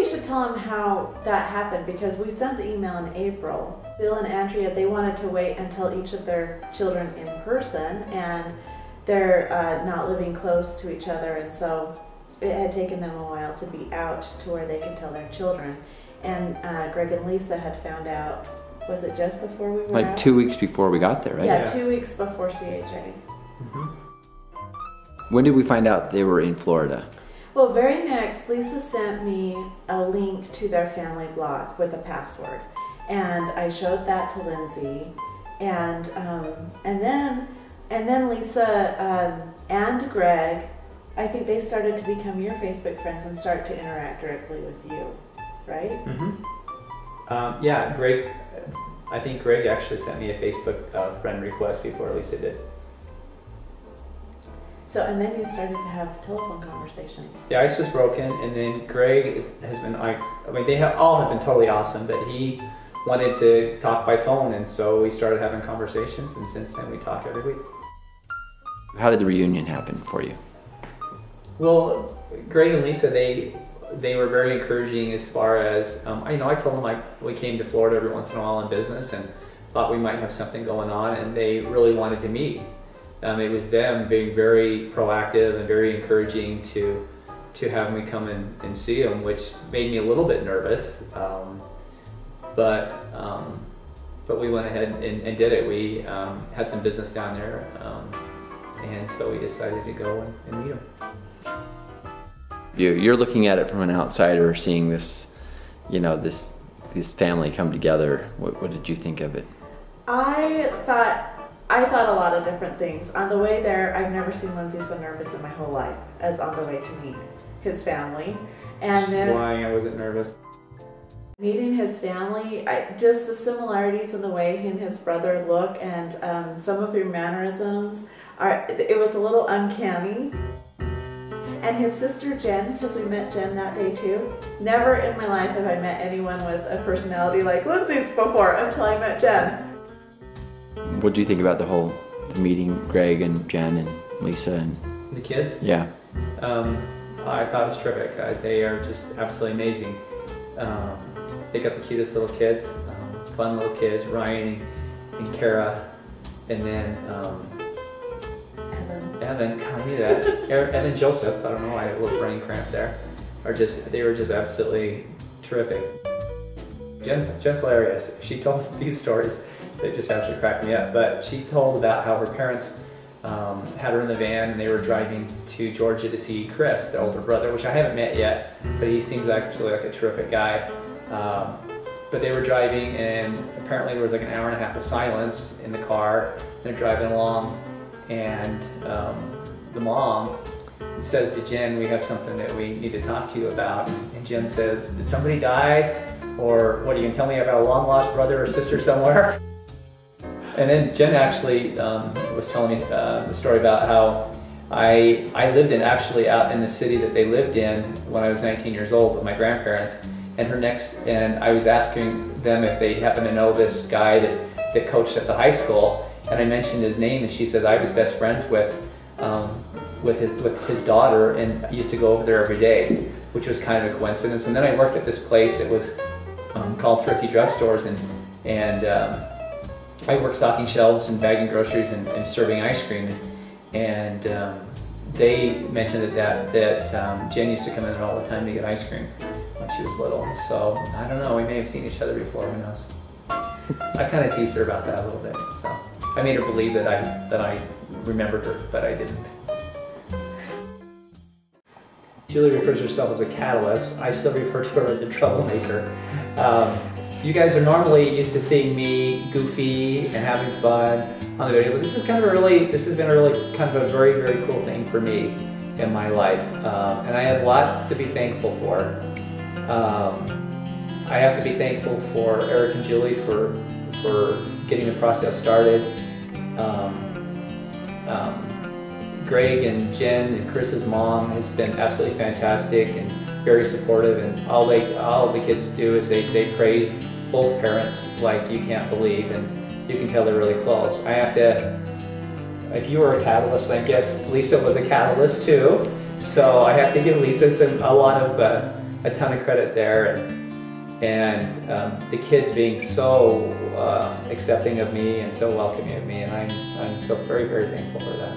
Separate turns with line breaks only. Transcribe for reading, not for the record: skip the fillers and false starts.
should tell them how that happened, because we sent the email in April. Bill and Andrea, they wanted to wait until each of their children in person, and they're not living close to each other, and so it had taken them a while to be out to where they could tell their children. And Greg and Lisa had found out, was it just before we were
like
out?
2 weeks before we got there, right?
Yeah, 2 weeks before CHA.
When did we find out they were in Florida?
Well, very next, Lisa sent me a link to their family blog with a password, and I showed that to Lindsay, and then Lisa and Greg, I think they started to become your Facebook friends and start to interact directly with you, right?
Yeah, Greg. I think Greg actually sent me a Facebook friend request before Lisa did.
So, and then you started to have telephone conversations.
The ice was broken, and then Greg has been, I mean, they all have been totally awesome, but he wanted to talk by phone, and so we started having conversations, and since then we talk every week.
How did the reunion happen for you?
Well, Greg and Lisa, they were very encouraging as far as, I told them we came to Florida every once in a while on business and thought we might have something going on, and they really wanted to meet. It was them being very proactive and very encouraging to have me come and see them, which made me a little bit nervous. But we went ahead and did it. We had some business down there, and so we decided to go and meet them.
You're looking at it from an outsider, seeing this, this family come together. What did you think of it?
I thought a lot of different things. On the way there, I've never seen Lindsay so nervous in my whole life as on the way to meet his family. And then
lying, I wasn't nervous.
Meeting his family, just the similarities in the way he and his brother look, and some of your mannerisms, it was a little uncanny. And his sister Jen, because we met Jen that day too. Never in my life have I met anyone with a personality like Lindsay's before until I met Jen.
What do you think about the meeting, Greg and Jen and Lisa and
the kids?
Yeah.
I thought it was terrific. They are just absolutely amazing. They got the cutest little kids, fun little kids, Ryan and Kara, and then Evan, God, I knew that. Evan Joseph, I don't know why I had a little brain cramp there. They were just absolutely terrific. Jen's hilarious. She told these stories that just absolutely cracked me up. But she told about how her parents had her in the van and they were driving to Georgia to see Chris, the older brother, which I haven't met yet, but he seems actually like a terrific guy. But they were driving, and apparently there was like an hour and a half of silence in the car. They're driving along, and the mom says to Jen, "We have something that we need to talk to you about." And Jen says, "Did somebody die? Or what, are you going to tell me about a long-lost brother or sister somewhere?" And then Jen actually was telling me the story about how I lived actually out in the city that they lived in when I was 19 years old with my grandparents. And I was asking them if they happen to know this guy that coached at the high school, and I mentioned his name, and she says I was best friends with his daughter, and I used to go over there every day, which was kind of a coincidence. And then I worked at this place. It was called Thrifty Drugstores, and I worked stocking shelves and bagging groceries and serving ice cream. And they mentioned that Jen used to come in there all the time to get ice cream when she was little. So I don't know, we may have seen each other before, who knows. I kind of teased her about that a little bit. So I made her believe that I remembered her, but I didn't. Julie refers to herself as a catalyst. I still refer to her as a troublemaker. You guys are normally used to seeing me goofy and having fun on the video, but this has been a really kind of a very, very cool thing for me in my life, and I have lots to be thankful for. I have to be thankful for Eric and Julie for getting the process started. Greg and Jen and Chris's mom has been absolutely fantastic and very supportive, and all the kids do is they praise both parents like you can't believe, and you can tell they're really close. I have to, if you were a catalyst, I guess Lisa was a catalyst too, so I have to give Lisa a lot of a ton of credit there, and the kids being so accepting of me and so welcoming of me, and I'm so very, very thankful for that.